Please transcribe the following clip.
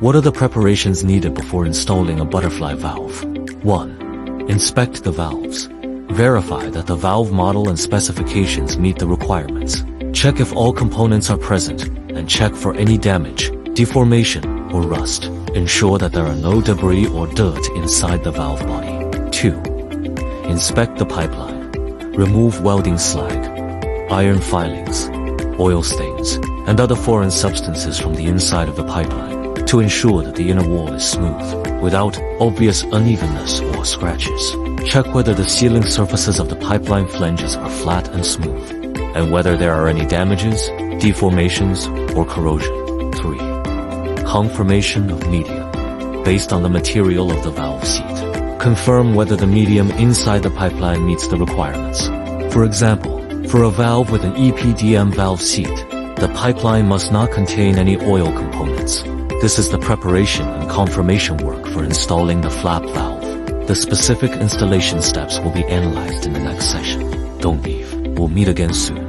What are the preparations needed before installing a butterfly valve? 1. Inspect the valves. Verify that the valve model and specifications meet the requirements. Check if all components are present, and check for any damage, deformation, or rust. Ensure that there are no debris or dirt inside the valve body. 2. Inspect the pipeline. Remove welding slag, iron filings, oil stains, and other foreign substances from the inside of the pipeline to ensure that the inner wall is smooth, without obvious unevenness or scratches. Check whether the sealing surfaces of the pipeline flanges are flat and smooth, and whether there are any damages, deformations, or corrosion. 3. Conformation of medium. Based on the material of the valve seat, confirm whether the medium inside the pipeline meets the requirements. For example, for a valve with an EPDM valve seat, the pipeline must not contain any oil components. This is the preparation and confirmation work for installing the flap valve. The specific installation steps will be analyzed in the next session. Don't leave. We'll meet again soon.